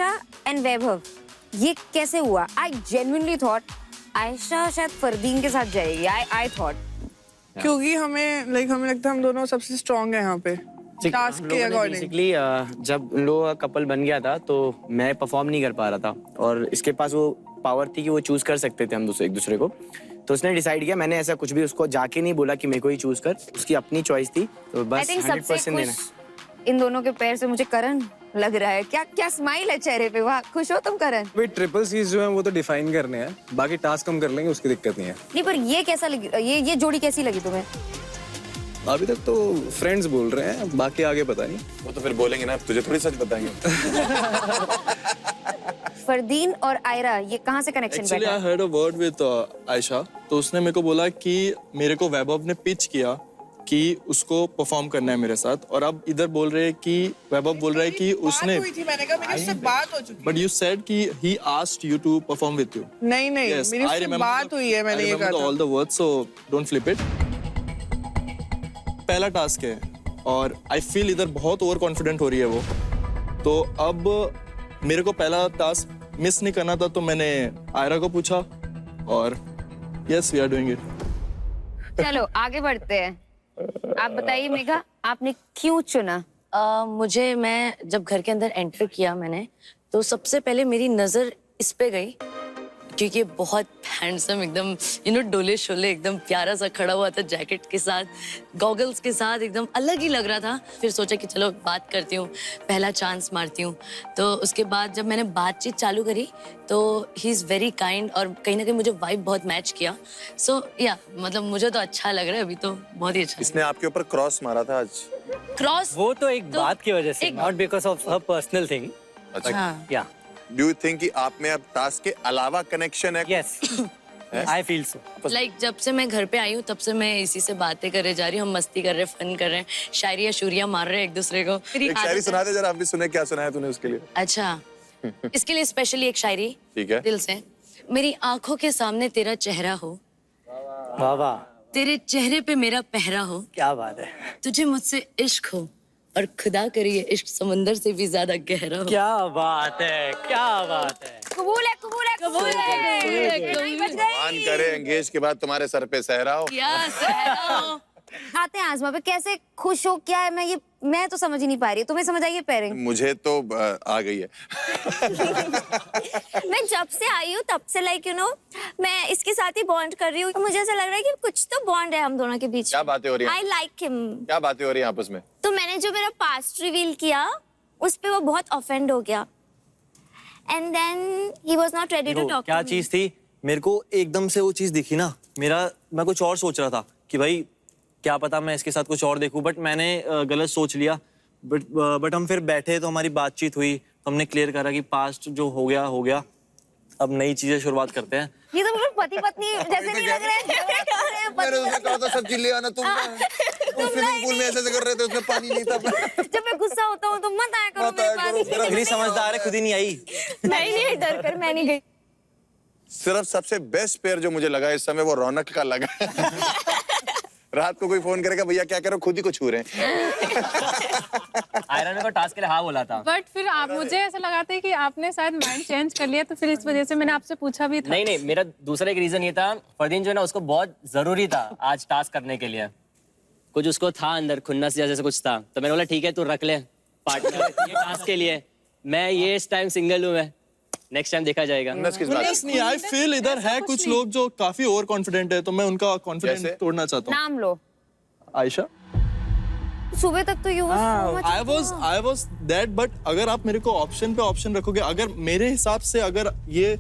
Ayesha and वैभव, ये कैसे हुआ? आई जेन्युइनली थॉट आयशा शायद फरदीन के साथ जाएगी। आई थॉट क्योंकि हमें लगता है हम दोनों सबसे स्ट्रांग है यहाँ पे टास्क के अकॉर्डिंग। बेसिकली जब उन लोगों का कपल बन गया था तो मैं परफॉर्म नहीं कर पा रहा था और इसके पास वो पावर थी कि वो चूज कर सकते थे हम एक दूसरे को। तो उसने डिसाइड किया, मैंने ऐसा कुछ भी उसको जाके नहीं बोला कि मेरे को ही चूज कर, उसकी अपनी चॉइस थी। तो बस 100% देना। इन दोनों के पैर से मुझे करण लग रहा है। क्या क्या स्माइल है चेहरे पे, वाह खुश हो तुम करण? भाई ट्रिपल सीज जो है वो तो डिफाइन करने हैं, बाकी टास्क हम कर लेंगे, उसकी दिक्कत नहीं है। नहीं पर ये कैसा लगी, ये जोड़ी कैसी लगी तुम्हें? अभी तक तो फ्रेंड्स बोल रहे हैं, बाकी आगे पता नहीं। वो तो फिर बोलेंगे ना, तुझे थोड़ी सच बताएंगे। फरदीन और आयरा, ये कहाँ से कनेक्शन बैठा? Actually, I heard a word with Ayesha, तो उसने मेरे को बोला कि मेरे को वैभव ने पिच किया कि उसको परफॉर्म करना है मेरे साथ, और अब इधर बोल रहे हैं कि वैभव बोल रहा है कि उसने बात हुई थी, मैंने कहा मेरी उससे बात हो चुकी। But you said कि he asked you to perform with you. नहीं Yes, मेरी I उससे remember बात हुई है, मैंने ये कहा था। all the words, so don't flip it. पहला टास्क है और आई फील इधर बहुत ओवर कॉन्फिडेंट हो रही है वो, तो अब मेरे को पहला टास्क मिस नहीं करना था, तो मैंने आयरा को पूछा और yes we are doing it. चलो आगे बढ़ते हैं। आप बताइए मेघा, आपने क्यों चुना? मैं जब घर के अंदर एंटर किया मैंने, तो सबसे पहले मेरी नजर इस पे गई क्योंकि ये बहुत हैंडसम, एकदम डोले शोले, एकदम प्यारा सा खड़ा हुआ था, जैकेट के साथ, गॉगल्स के साथ, एकदम अलग ही लग रहा था। फिर सोचा कि चलो बात करती हूँ, पहला चांस मारती हूँ। तो उसके बाद जब मैंने बातचीत चालू करी तो ही इज़ वेरी काइंड और कहीं ना कहीं मुझे वाइब बहुत मैच किया। सो या मुझे तो अच्छा लग रहा है अभी, तो बहुत ही अच्छा। इसने आपके ऊपर क्रॉस मारा था आज? क्रॉस वो तो एक बात की वजह से, not because of her personal thing. अच्छा, या डू यू थिंक कि आप में अब टास्क के अलावा कनेक्शन है? Yes, I feel so. Like जब से मैं घर पे आई हूँ तब से मैं इसी से बातें करे जा रही हूँ, हम मस्ती कर रहे हैं, फन कर रहे हैं, शायरियाँ शुरियाँ मार रहे हैं एक दूसरे को। एक शायरी सुना दे जरा, हम भी सुने। क्या सुना है तूने उसके लिए? अच्छा, इसके लिए स्पेशली एक शायरी। ठीक है। दिल से। मेरी आंखों के सामने तेरा चेहरा हो, वाह वाह, तेरे चेहरे पे मेरा पहरा हो, क्या बात है, तुझे मुझसे इश्क हो और खुदा करे ये इश्क समंदर से भी ज्यादा गहरा हो। क्या बात है, क्या बात है। कबूल है, कबूल है, कबूल है। भगवान करे एंगेज के बाद तुम्हारे सर पे सहरा हो। क्या सहरा हो। आते हैं आजमा पे, कैसे खुश हो, क्या है? मैं तो समझ ही नहीं पा रही, तुम्हें समझ आई है पेयरिंग? मुझे तो आ गई है। मैं जब से आई हूँ तब से मैं इसके साथ ही बॉन्ड कर रही हूँ। मुझे ऐसा लग रहा है कि कुछ तो बॉन्ड है हम दोनों के बीच। क्या बातें हो रही हैं? I like him. क्या बातें हो रही हैं आपस में? तो मैंने जो मेरा पास्ट रिवील किया उस पे वो बहुत ऑफेंड हो गया, and then he was not ready to talk. क्या चीज थी? मेरे को एकदम से वो चीज दिखी ना, मैं कुछ और सोच रहा था कि भाई क्या पता मैं इसके साथ कुछ और देखूं, बट मैंने गलत सोच लिया। बट हम फिर बैठे तो हमारी बातचीत हुई, तो हमने क्लियर करा कि पास्ट जो हो गया, अब नई चीजें शुरुआत करते हैं। ये तो बिल्कुल पति पत्नी जैसे नहीं लग रहे हैं। मैंने उसने कहा था सब्जी ले आना, तुम स्विमिंग पूल में ऐसे कर रहे थे, उसमें पानी नहीं था। जब मैं गुस्सा होता हूँ तो मत आया करो मेरे पास। अगली समझदार है, खुद ही नहीं आई। मैं नहीं, डर कर मैं नहीं गई। सिर्फ सबसे बेस्ट पेयर जो मुझे लगा इस समय वो रौनक का लगा। रात को कोई फोन करेगा, भैया क्या करो, खुद ही को छू रहे हैं। आयरन ने को टास्क के लिए हाँ बोला था, बट फिर आप मुझे ऐसा लगाता है कि आपने शायद माइंड चेंज कर लिया, तो फिर इस वजह से मैंने आपसे पूछा भी था। नहीं, मेरा दूसरा एक रीजन ये था, फरदीन जो है ना उसको बहुत जरूरी था आज टास्क करने के लिए, कुछ उसको था अंदर खुन्नस जैसे कुछ था, तो मैंने बोला ठीक है तू रख ले पार्टनर ये टास्क के लिए। मैं ये इस टाइम सिंगल हूँ, मैं नेक्स्ट टाइम देखा जाएगा। नहीं, आई फील इधर है कुछ लोग जो काफी ओवर कॉन्फिडेंट है, तो मैं उनका कॉन्फिडेंस तोड़ना चाहता हूँ। नाम लो। आयशा। सुबह तक तो you I was that, but अगर आप मेरे को ऑप्शन पे ऑप्शन रखोगे, अगर मेरे हिसाब से अगर ये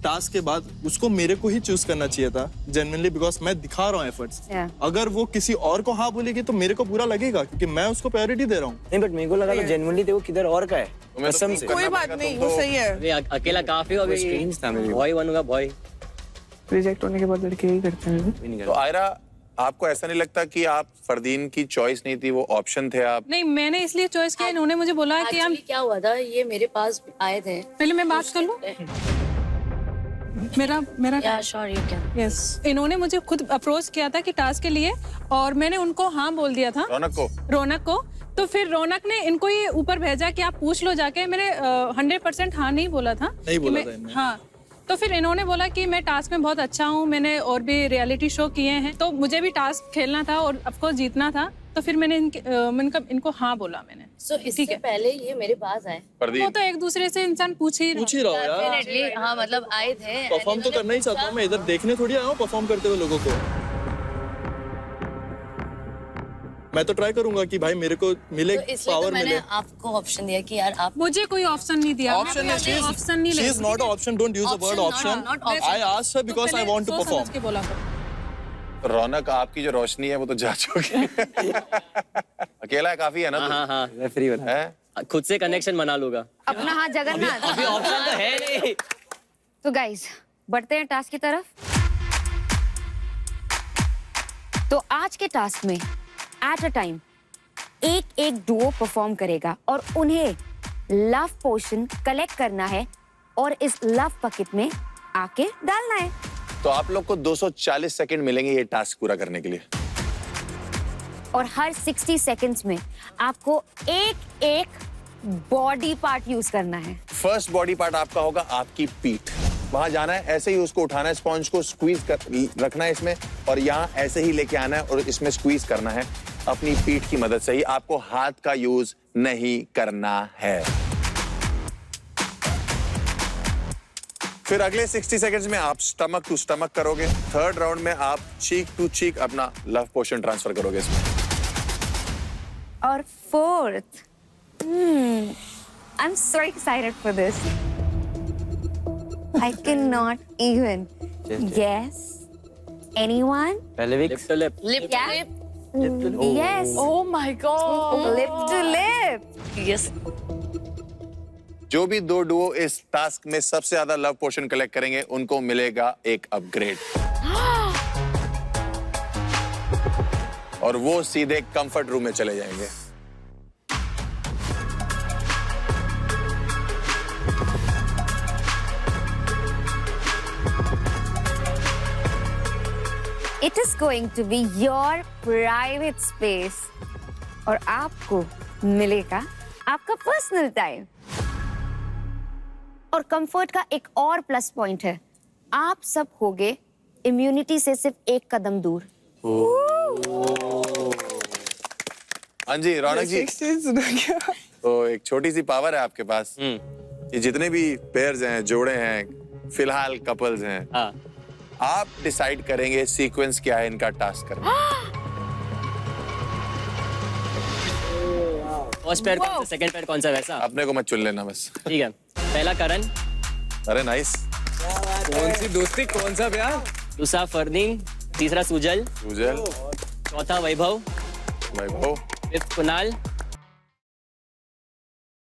टास्क के बाद उसको मेरे को ही चूज करना चाहिए था जेन्युइनली, बिकॉज मैं दिखा रहा हूँ एफर्ट्स। अगर वो किसी और को हाँ बोलेगी तो मेरे को बुरा लगेगा क्योंकि मैं उसको प्रायोरिटी दे रहा हूँ। नहीं बट मेरे को लगा तो जेन्युइनली देखो किधर और का है, कसम से। कोई बात नहीं, वो सही है। अकेला काफी हो गया, बॉय बनूंगा बॉय। रिजेक्ट होने के बाद लड़के यही करते हैं। तो आयरा, आपको ऐसा नहीं लगता कि आप फरदीन की चॉइस नहीं थी, वो ऑप्शन थे आप? नहीं, मैंने इसलिए चॉइस किया, इन्होंने मुझे बोला कि हम क्या हुआ था, ये मेरे पास आए थे। पहले मैं बात कर लूं। मेरा या श्योर यू कैन। यस, इन्होंने मुझे खुद अप्रोच किया था कि टास्क के लिए, और मैंने उनको हाँ बोल दिया था। रौनक को तो फिर रौनक ने इनको ही ऊपर भेजा कि आप पूछ लो जाके। मैंने 100% हाँ नहीं बोला था। नहीं कि बोला था इन्होंने। हाँ, तो फिर इन्होंने बोला कि मैं टास्क में बहुत अच्छा हूँ, मैंने और भी रियलिटी शो किए हैं, तो मुझे भी टास्क खेलना था और ऑफकोर्स जीतना था। तो फिर मैंने इनको हाँ बोला मैंने। सो इससे पहले ये मेरे पास आए। वो तो एक दूसरे से इंसान पूछ ही रहा हो यार। डेफिनेटली हाँ, मतलब आए थे। परफॉर्म तो करना ही चाहता हूँ मैं, इधर देखने थोड़ी आया हूँ परफॉर्म करते हुए लोगों को। मैं तो ट्राई करूंगा कि भाई मेरे को मिले, तो पावर मैंने मिले। आपको ऑप्शन दिया कि यार आप। मुझे कोई ऑप्शन नहीं दिया। ऑप्शन नहीं, ऑप्शन नहीं she is not a option, don't use the word option. I asked her because I want to perform. Raunak, आपकी जो रोशनी है वो तो जा चुकी है। अकेला काफी है ना? हाँ हाँ, मैं फ्री बना है? खुद से कनेक्शन बना लूंगा। अपना हाथ जगन्नाथ। अभी ऑप्शन तो है नहीं। तो गाइस बढ़ते हैं टास्क की तरफ। तो आज के टास्क में एट अ टाइम एक डुओ परफॉर्म करेगा और उन्हें लव पोशन कलेक्ट करना है और इस लव बकेट में आके डालना है। तो आप लोग को 240 सेकंड मिलेंगे ये टास्क पूरा करने के लिए। और हर 60 सेकंड्स में आपको एक बॉडी पार्ट यूज करना है। फर्स्ट बॉडी पार्ट आपका होगा आपकी पीठ। वहां जाना है, ऐसे ही उसको उठाना है, स्पॉन्ज को स्क्वीज कर रखना है इसमें, और यहाँ ऐसे ही लेके आना है और इसमें स्क्वीज करना है अपनी पीठ की मदद से ही। आपको हाथ का यूज नहीं करना है। फिर अगले 60 सेकंड्स में आप स्टमक टू स्टमक करोगे। थर्ड राउंड में आप चीक टू चीक अपना लव पोशन ट्रांसफर करोगे इसमें। और fourth, I am so excited for this. I cannot even guess. Anyone? पहले भी lip to lip. Lip Yeah. Lip. Yes. Oh my God. Lip to lip. Yes. जो भी दो डुओ इस टास्क में सबसे ज्यादा लव पोशन कलेक्ट करेंगे उनको मिलेगा एक अपग्रेड। और वो सीधे कंफर्ट रूम में चले जाएंगे। It is going to be your private space और आपको मिलेगा आपका पर्सनल टाइम। और कंफर्ट का एक और प्लस पॉइंट है, आप सब होगे इम्यूनिटी से सिर्फ एक कदम दूर। हाँ जी रौनक जी, तो एक छोटी सी पावर है आपके पास। ये जितने भी पेयर्स हैं, जोड़े हैं, फिलहाल कपल्स हैं, हाँ। आप डिसाइड करेंगे सीक्वेंस क्या है इनका टास्क करना। फर्स्ट पेयर कौन सा, सेकंड पेयर कौन सा, वैसा? अपने को मत चुन लेना बस। ठीक है, पहला करण। अरे नाइस। कौन सी दोस्ती, कौन सा प्यार? दूसरा फरदीन, तीसरा सुजल, सुजल, चौथा वैभव, वैभव, फिफ्थ कुणाल,